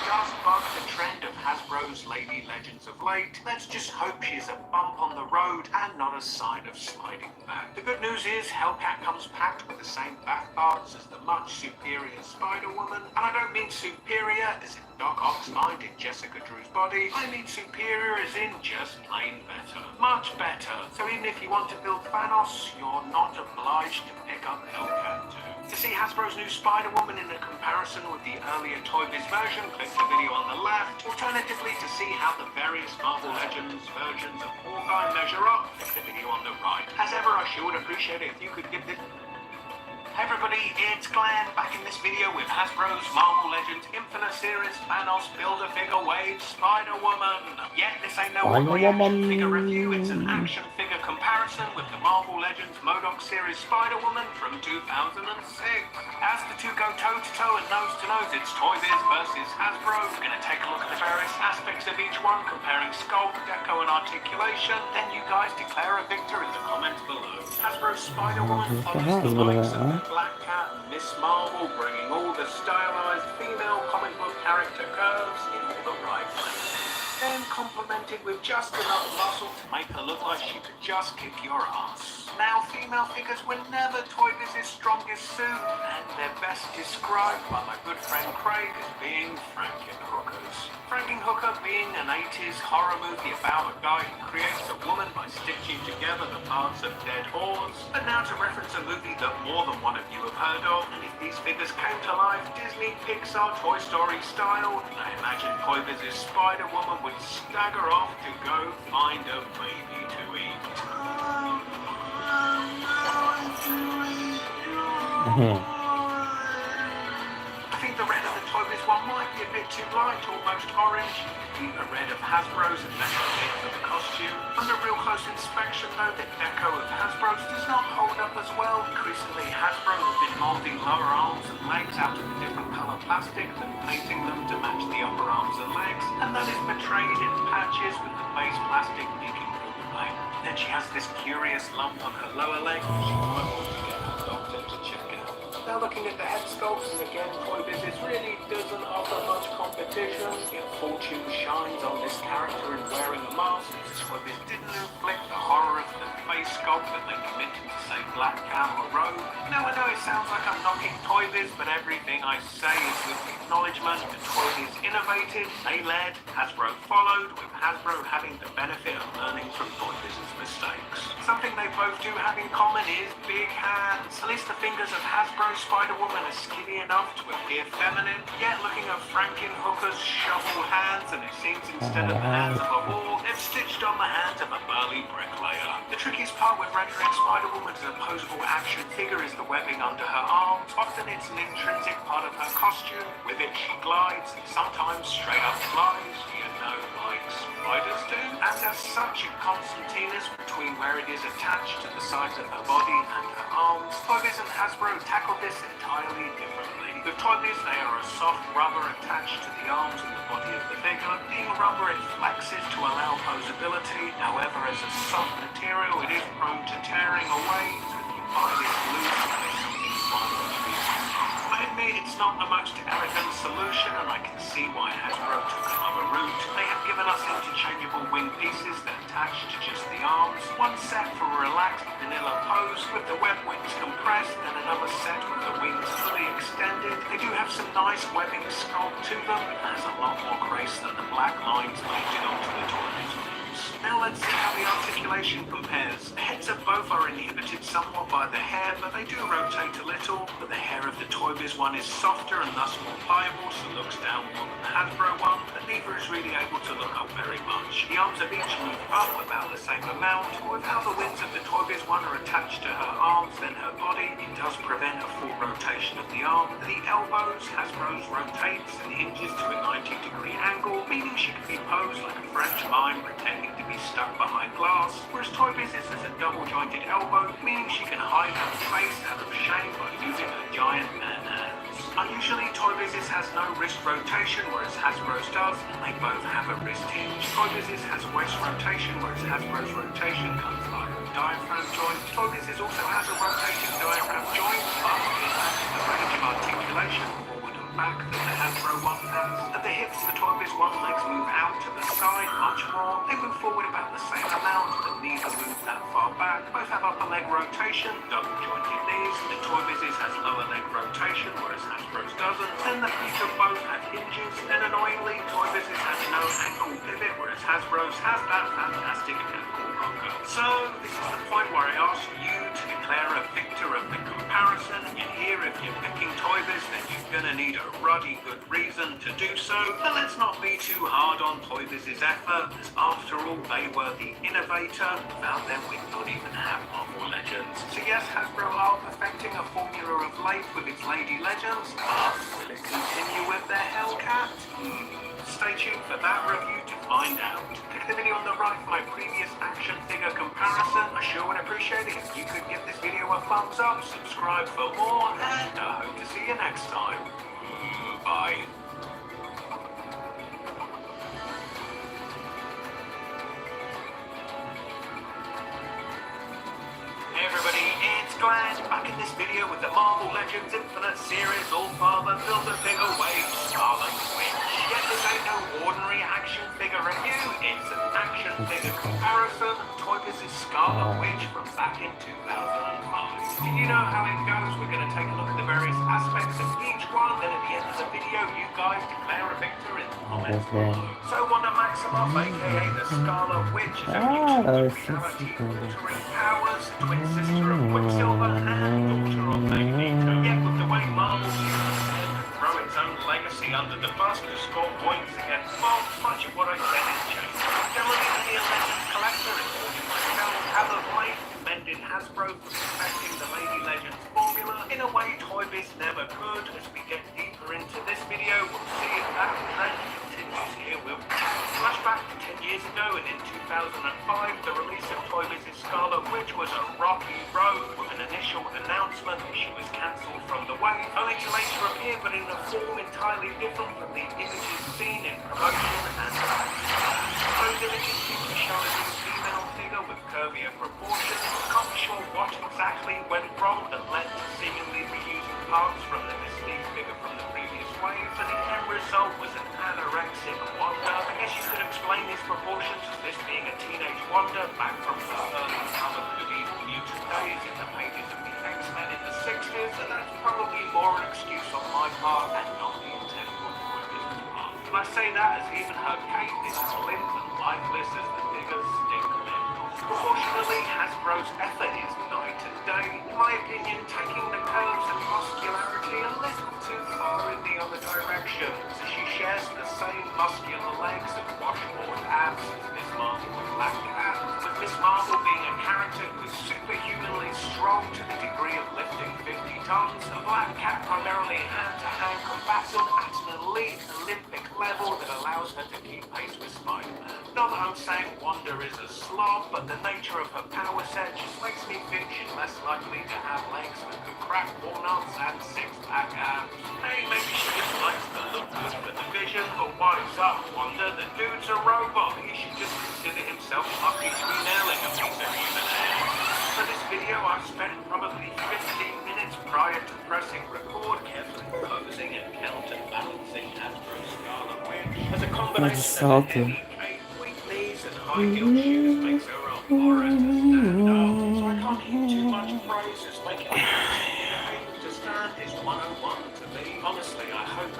just buck the trend of Hasbro's lady legends of late. Let's just hope she's a bump on the road and not a sign of sliding back. The good news is Hellcat comes packed with the same bath parts as the much superior Spider-Woman, and I don't mean superior as in Doc Ock's mind in Jessica Drew's body. I mean superior as in just plain better. Much better. So even if you want to build Thanos, you're not obliged to pick up Hellcat 2. To see Hasbro's new Spider-Woman in a comparison with the earlier Toy Biz version, click the video on the left. Alternatively, to see how the various Marvel Legends versions of Hawkeye measure up, click the video on the right. As ever, I sure would appreciate it if you could give this... Hey everybody, it's Glenn, back in this video with Hasbro's Marvel Legends Infinite Series Thanos Build-A-Figure Wave Spider-Woman. Yet this ain't no ordinary action figure review, it's an action figure comparison with the Marvel Legends MODOK Series Spider-Woman from 2006. As the two go toe-to-toe and nose-to-nose, it's Toy Biz versus Hasbro. We're going to take a look at the various aspects of each one, comparing sculpt, deco and articulation. Then you guys declare a victor in the comments below. Hasbro's Spider-Woman follows the likes of Black Cat and Miss Marvel, bringing all the stylized female comic book character curves in all the right places. Then complemented with just enough muscle to make her look like she could just kick your ass. Now, female figures were never Toy Biz's strongest suit, and they're best described by my good friend Craig as being Frankenhookers. Frankenhooker being an 80s horror movie about a guy who creates a woman by stitching together the parts of dead whores. But now to reference a movie that more than one of you have heard of, and if these figures came to life Disney, Pixar, Toy Story style, I imagine Toy Biz's Spider-Woman would stagger off to go find a baby to eat. I think the red of the Toy Biz one might be a bit too light, almost orange. The red of Hasbro's is better fit for the costume. Under real close inspection though, the deco of Hasbro's does not hold up as well. Increasingly Hasbro have been moulding lower arms and legs out of a different colour plastic and painting them to match the upper arms and legs, and that is portrayed in patches with the base plastic peeking through the paint. Then she has this curious lump on her lower leg, which she might want to get her doctor to check out. Now looking at the head sculpts, and again, Toy Biz really doesn't offer much competition. Yet fortune shines on this character in wearing a mask. Toy Biz didn't inflict the horror of the face sculpt that they committed to say Black Cat or Rogue. Now I know it sounds like I'm knocking Toy Biz, but everything I say is with the acknowledgement that Toy Biz innovated, they led, Hasbro followed, with Hasbro having the benefit of learning from Toy Biz's mistakes. Something they both do have in common is big hands. At least the fingers of Hasbro's Spider-Woman are skinny enough to appear feminine, yet looking at Frankenhooker's shovel hands, and it seems instead of the hands of a whore, they've stitched on the hands of a burly bricklayer. The trickiest part with rendering Spider-Woman as a posable action figure is the webbing under her arms. Often it's an intrinsic part of her costume. With it she glides, and sometimes straight up flies, you know, like spiders do. And there's such a concertinus between where it is attached to the sides of her body and her arms. Toy Biz and Hasbro tackled this entirely differently. With Toy Biz, they are a soft rubber attached to the arms and the body of the figure. Being rubber, it flexes to allow posability. However, as a soft material, it is prone to tearing away, so if you buy this loose, there's something fun to be. not the most elegant solution, and I can see why Hasbro took another route. They have given us interchangeable wing pieces that attach to just the arms, one set for a relaxed vanilla pose with the web wings compressed, and another set with the wings fully extended. They do have some nice webbing sculpt to them, but it has a lot more grace than the black lines painted onto the toys. Now let's see how the articulation compares. The heads of both are inhibited somewhat by the hair, but they do rotate a little. But the hair of the Toy Biz one is softer and thus more pliable, so looks down more than the Hasbro one, but neither is really able to look up very much. The arms of each move up about the same amount, but with how the wings of the Toy Biz one are attached to her arms than her body, it does prevent a full rotation of the arm. The elbows, Hasbro's rotates and hinges to a 90-degree angle, meaning she can be posed like a French mime pretending to be stuck behind glass, whereas Toy Biz has a double-jointed elbow, meaning she can hide her face out of shame by using her giant man hands. Unusually, Toy Biz has no wrist rotation, whereas Hasbro's does, and they both have a wrist hinge. Toy Biz has waist rotation, whereas Hasbro's rotation comes via a diaphragm joint. Toy Biz also has a rotating diaphragm joint, but it lacks the range of articulation forward and back that the Hasbro one has. At the hips, the Toy Biz one legs move out to the side much more. They move forward about the same amount, but neither move that far back. Both have upper leg rotation, double jointed knees. The Toy Biz has lower leg rotation, whereas Hasbro's doesn't. Then the feet of both have hinges, and annoyingly, Toy Biz has no ankle pivot, whereas Hasbro's has that fantastic ankle rocker. So, this is the point where I ask you to declare a victor of the comparison. And here, if you're picking Toy Biz, then you're gonna need a ruddy good reason to do so. But let's not be too hard on Toy Biz's effort, as after all, they were the innovator. Without them, we'd not even have Marvel Legends. So yes, Hasbro are perfecting a formula of late with its Lady Legends, but will it continue with their Hellcat? Stay tuned for that review to find out. Click the video on the right for my previous action figure comparison. I sure would appreciate it if you could give this video a thumbs up, subscribe for more, and I hope to see you next time. Bye. Hey everybody, it's Glenn, back in this video with the Marvel Legends Infinite Series All-Father Build-A-Figure Wave Scarlet Witch. Yet this ain't no ordinary action figure review, it's an action figure comparison of Toy Biz's Scarlet Witch from back in 2005. And you know how it goes, we're going to take a look at the various aspects of each one, then at the end of the video, you guys declare a victor in the comments below. So Wanda Maximoff, aka the Scarlet Witch, is only two reality-altering powers, twin sister of Quicksilver and daughter of Magneto. Yet with the way Marvel uses it to throw its own legacy under the bus to score points against Fox, much of what I said is changed. Generally, any Legends collector, including myself, have of late commended Hasbro for respecting the Lady Legends formula in a way Toy Biz never could. As we get deeper into this video, we'll see if that trend continues here with flashback to 10 years ago, and in 2005, the release of Toy Biz's Scarlet Witch was a rocky road with an initial announcement that she was cancelled from the wave, only to later appear but in a form entirely different from the images seen in promotion and those images seem to show a new female figure with curvier proportions. Can't be sure what exactly went wrong that led to seemingly reusing parts from the Mystique figure from the previous wave, but the end result was an anorexic Wanda. I guess you could explain these proportions as this being a teenage Wanda back from the early Son of the Evil Mutant days in the pages of the X-Men in the 60s, and that's probably more an excuse on my part and not the intent of Toy Biz's part. And I say that as even her cape is as limp and lifeless as the figure's stick limb. Proportionally, Hasbro's effort is night and day, in my opinion, taking the curves and muscularity a little too far in the other direction, so she shares the same muscular legs and washboard abs as Miss Marvel and Black Cat, with Miss Marvel being a character who's superhumanly strong to the degree of lifting 50 tons, and Black Cat primarily hand-to-hand combatant at an elite Olympic level that allows her to keep pace with Spider-Man. Not that I'm saying Wanda is a slob, but the nature of her power set just makes me think she's less likely to have legs that could crack walnuts and six-pack abs. Hey, maybe she just likes the look good for the vision, but wise up, Wanda, the dude's a robot. He should just consider himself lucky to be nailing a piece of human hair. For this video, I've spent probably 15 minutes prior to pressing record, carefully posing in Tá de salto. Weak knees and high heel shoes makes her a horror to stand up. So I can't heap too much praise, just make it behaving to stand is 101 to me. Honestly, I hope.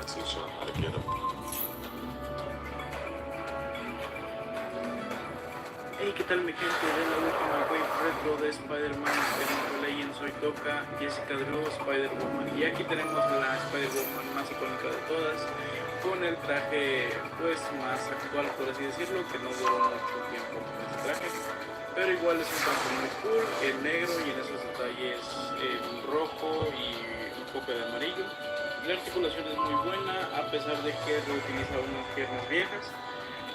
Teach them how to get them. Hey, ¿qué tal mi gente de la última wave retro de Spider-Man, Marvel Legends? Soy Toca, Jessica Drew, Spider-Woman, y aquí tenemos la Spider-Woman más icónica de todas, con el traje pues más actual, por así decirlo, que no duró mucho tiempo con ese traje, pero igual es un traje muy cool, en negro y en esos detalles en rojo y un poco de amarillo. La articulación es muy buena, a pesar de que reutiliza unas piernas viejas.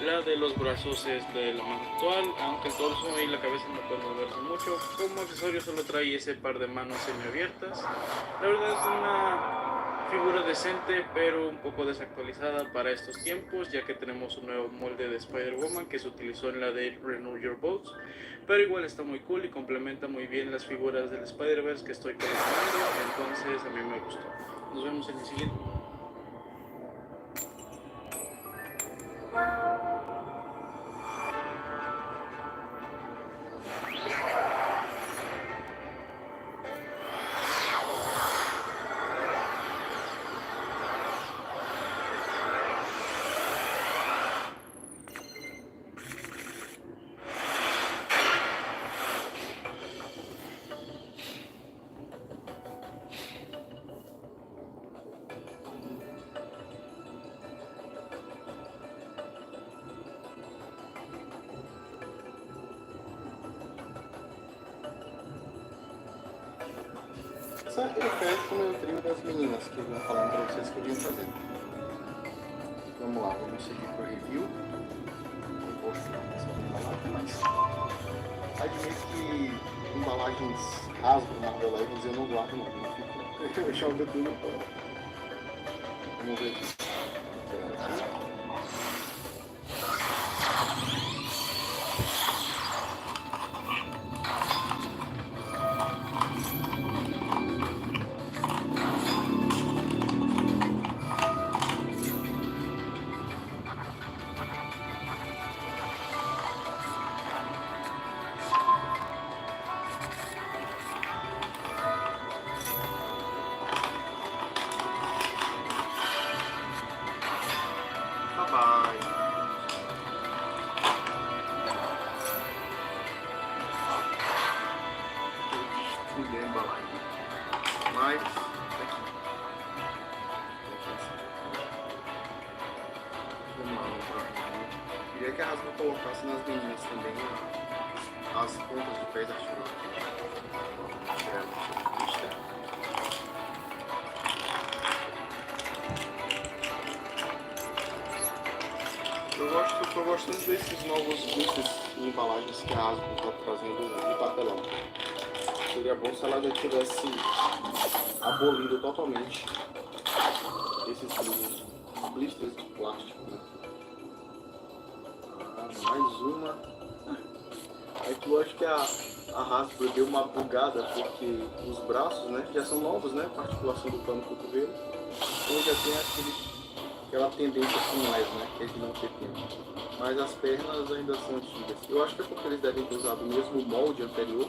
La de los brazos es de la más actual, aunque el torso y la cabeza no pueden moverse mucho. Como accesorio solo trae ese par de manos semiabiertas. La verdad es una figura decente, pero un poco desactualizada para estos tiempos, ya que tenemos un nuevo molde de Spider-Woman que se utilizó en la de Renew Your Boats. Pero igual está muy cool y complementa muy bien las figuras del Spider-Verse que estoy coleccionando, entonces a mí me gustó. Nos vemos en el siguiente. Só que eu fecho com o meu trio das meninas que vão falando pra vocês que eu vim fazer. Vamos lá, vamos seguir pro review. Não vou chutar essa embalagem, mas admito que embalagens rasgam na Marvel Legends eu não guardo não. Eu jogo tudo fora. Vamos ver aqui. Mas aqui. Vamos lá, vamos pra... Queria que a Rasma colocasse nas meninas também as pontas de pés da chuva. Eu tô gostando desses novos boosters e embalagens que a Rasma está trazendo de papelão. Seria bom se ela já tivesse abolido totalmente esses blisters de plástico, né? Mais uma. É que eu acho que a Hasbro deu uma bugada porque os braços, né, já são novos, né? A articulação do pano cotovelo. Então já tem aquela tendência com mais, né? Que é de não ter tempo. Mas as pernas ainda são antigas. Eu acho que é porque eles devem ter usado o mesmo molde anterior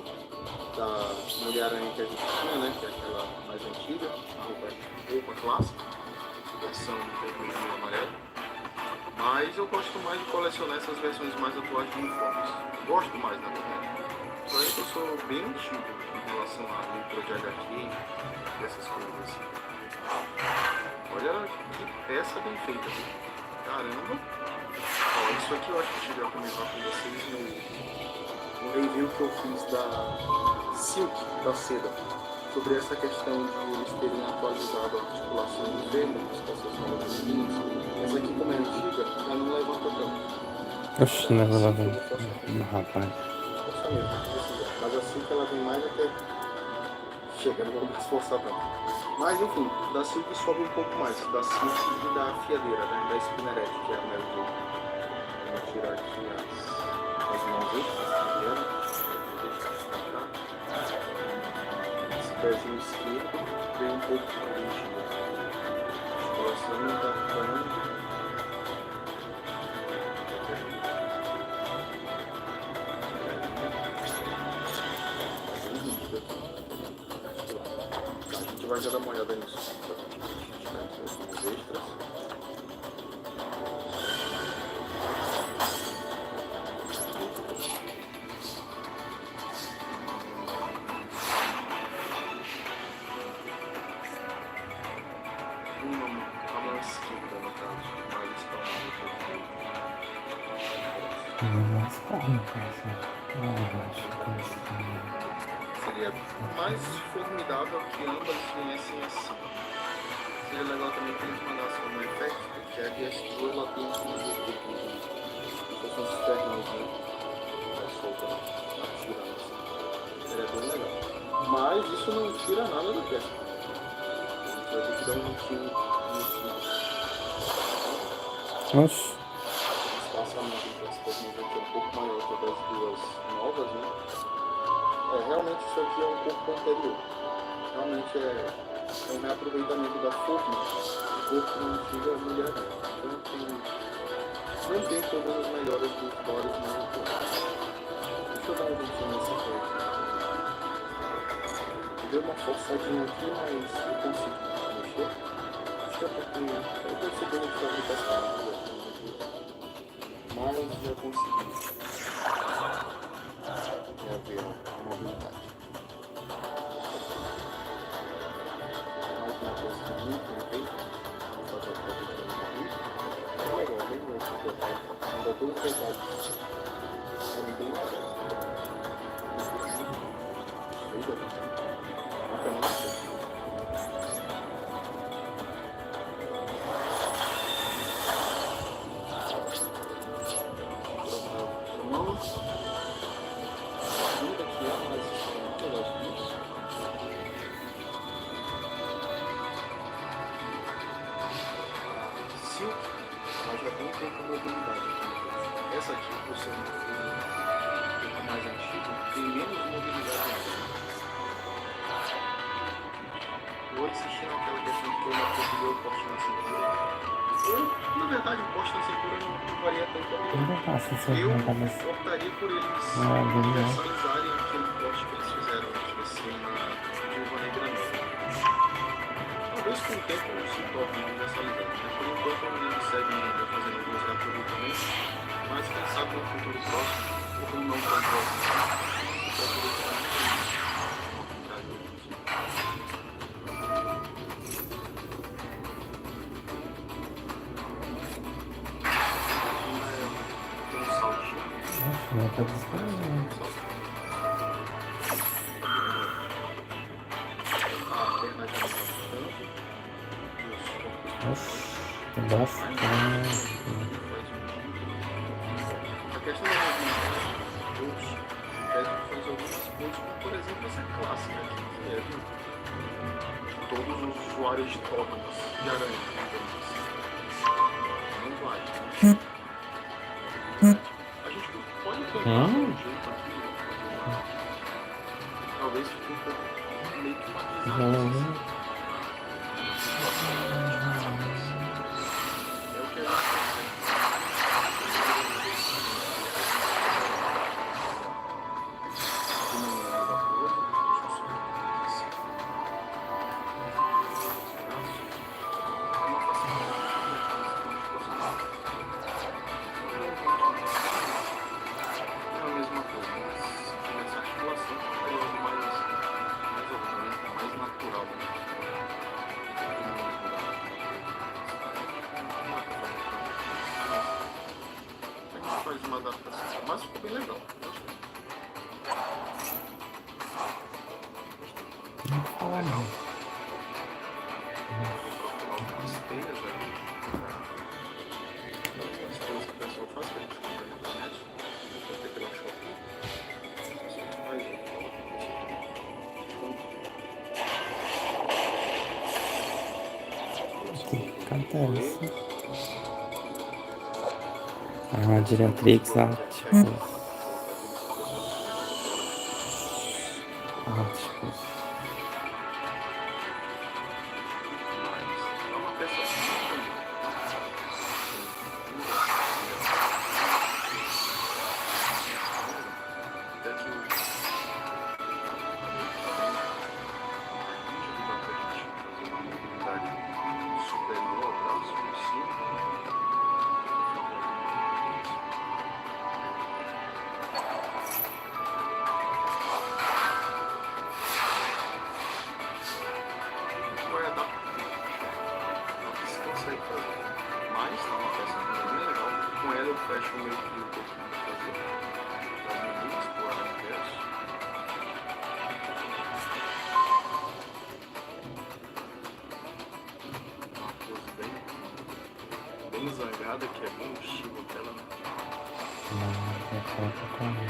da Mulher-Aranha que a gente tinha, né? Que é aquela mais antiga, a roupa clássica, versão vermelha e amarela. Mas eu gosto mais de colecionar essas versões mais atuais de uniformes. Gosto mais, na verdade. Só que eu sou bem antigo em relação à leitura de HQ e essas coisas assim. Olha que peça bem feita, viu? Caramba! Ó, isso aqui eu acho que eu cheguei a comentar com vocês no review que eu fiz da Silk, da seda, sobre essa questão de eles terem atualizado a articulação dos fêmeos, dessas novas espinhas. Essa aqui, como é antiga, já não levanta tanto. Oxi, não vai lá ver. Rapaz. Força mesmo, precisa. Mas assim que ela vem mais até chega, não vou me esforçar tanto. Mas enfim, da Silk sobe um pouco mais, da Silk e da fiadeira, né? Da Spinneret, que é a Mary Jane. Vou tirar aqui as mãos extras que vieram. Vou deixar pra cá. Esse pezinho esquerdo veio um pouco rígido. A articulação não tá ficando. A gente vai já dar uma olhada nisso. Os extras. A mão esquerda, no caso, mais espalmada. Seria mais formidável que ambas viessem assim. Seria legal também que eles mandassem um effect, porque a Duel ela tem uns ferros, né? Vai soltando, atirando assim. Seria bem legal. Mas isso não tira nada da peça. A gente vai ter que dar um tiro nisso. Oxi. O espaçamento entre as peças aqui é um pouco maior que das duas novas, né? Realmente isso aqui é um corpo anterior. Realmente é um reaproveitamento da forma. O corpo não antigo é mulher. Então não tem todas as melhores dos Boris no corpo. Deixa eu dar um vídeo nessa coisa. Deu uma forçadinha aqui, mas eu consigo mexer. Acho que é porque eu percebi que eu vou testar. Mas já consegui. É ver a mobilidade. Mais uma coisa muito bem feita. Vamos fazer a foto de aqui. É legal, bem legal esse detalhe. Ainda todos os detalhes são bem legais. Feita também. Mas já tem um pouco de mobilidade aqui. Essa aqui, por ser um pouco mais antigo, tem menos mobilidade ainda. Ou existir naquela questão de ter uma postura o poste na cintura. Ou, na verdade, o poste na cintura não varia tanto a mim. Eu optaria por eles universalizarem aquele poste que eles fizeram de cima de Viúva Negra nova. Talvez com o tempo se torne universalizado. Por enquanto eles seguem ainda fazendo alguns reaproveitamentos, mas quem sabe no futuro próximo, ou não tão próximo, o aproveitamento tem um saltinho. Não tá disparando. A perna já não tá bastante. Oxi, tem bastante. A questão da mobilidade hoje pede fazer algumas coisas, como por exemplo essa clássica aqui, que é de todos os usuários de totems de aranha, digamos assim. Não vai. A gente pode tentar dar um jeito aqui, talvez fique um pouco meio que matizado. É o que a gente consegue. mas ficou bem legal. Não fala não. Algumas feiras ali. Algumas coisas que o pessoal faz pra gente comprar na internet. Pode ter pela Shopee. Que carta é essa? Ah, Diretrix Áticos. Áticos. É uma peça superior ao braço, por cima. Vai adaptar. Você consegue fazer. Mas tá uma peça bem legal. Com ela eu fecho meio que o que eu fazer. As meninas pro ar inverso. Uma coisa bem zangada, que é bem o estilo dela, né? Não, é pra caramba.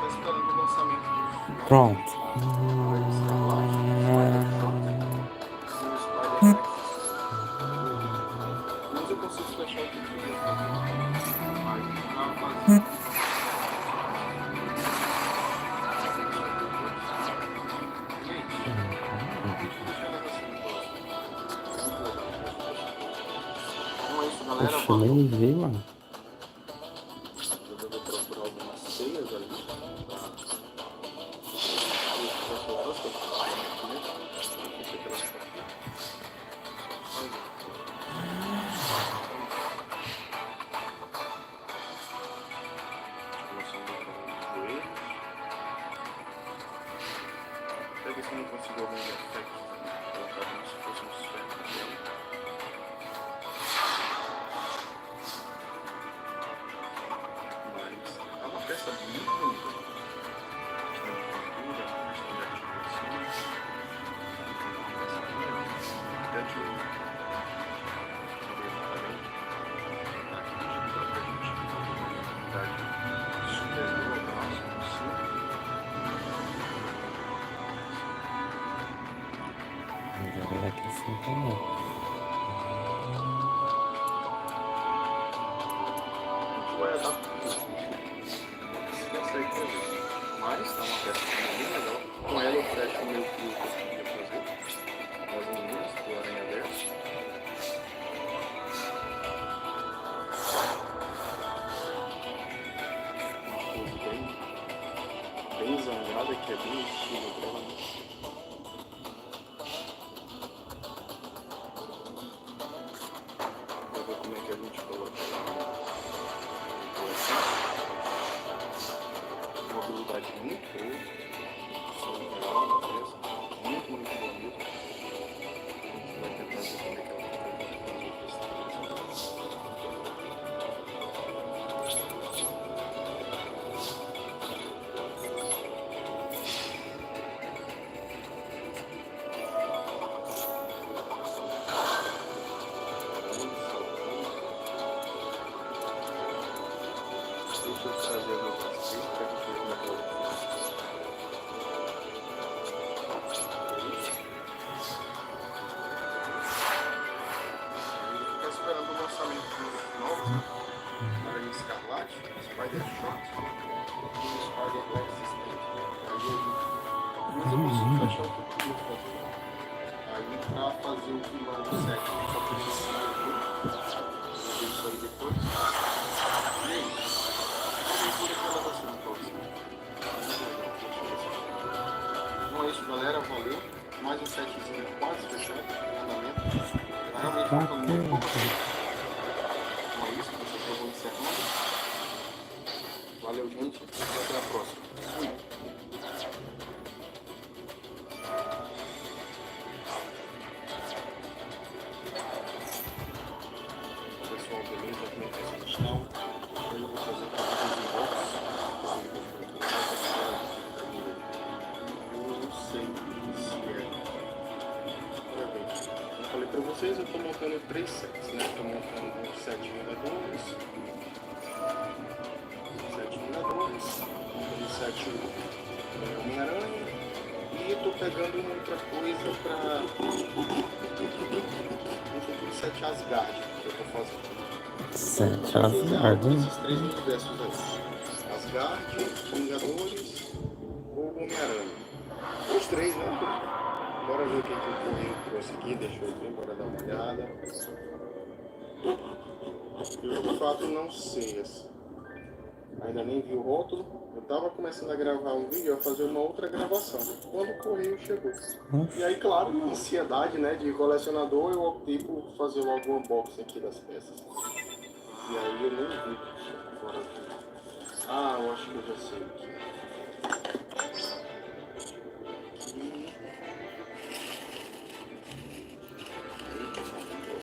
Esperando o lançamento do Pronto. Spider-Man. Mas eu consigo fechar o que eu Então é isso, galera. Poxa, nem vi, mano. Eu vou procurar algumas ceias ali. Pega se não conseguir alguns aspectos, colocar como se fosse um esfera. Mas é uma peça muito bonita. Questão de pintura, questão de articulações. Até de superior ao braço, por cima. Vou jogar aqui assim também. Vai adaptar. Se consegue fazer. Mas tá uma peça bem legal. Com ela eu fecho meio que o que eu queria fazer. As meninas, do aranha verso. Uma coisa bem zangada, que é bem o estilo dela, né? Pra ver como é que a gente coloca ela. Uma habilidade muito boa, som legal na peça, muito bonito. A gente vai tentar ver como é que ela fica com as outras três. achar o que eu queria fazer. Aí pra fazer o vilão do 7, só precisa aqui. Vou ver isso aí depois. E é isso. Vamos ver aquela da semana próxima. Então é isso, galera. Valeu. Mais um setzinho quase fechado. Andamento. Tá realmente faltando muito pouco assim. Então é isso. Vocês já vão encerrando. Valeu, gente. E até a próxima. Fui. Pessoal, beleza? Como é que vocês estão? Eu vou fazer para vocês inbox. Eu não sei se é. Olha bem. Eu falei para vocês, eu estou montando 3 sets, né? Estou montando 7 Vingadores. 7 Vingadores. 7 Homem-Aranha. E estou pegando uma outra coisa para um futuro 7 Asgard que eu estou fazendo. 7 Asgard. Esses 3 universos aí. Asgard, Vingadores ou Homem-Aranha. Os 3, né? Bora ver o que o correio trouxe aqui. Deixa eu ver, bora dar uma olhada. Eu de fato não sei assim. Ainda nem vi o rótulo. Eu tava começando a gravar um vídeo, eu ia fazer uma outra gravação. Quando o correio chegou. E aí, claro, na ansiedade, né, de colecionador, eu optei por fazer logo o unboxing aqui das peças. E aí eu nem vi. Fora aqui. Ah, eu acho que eu já sei.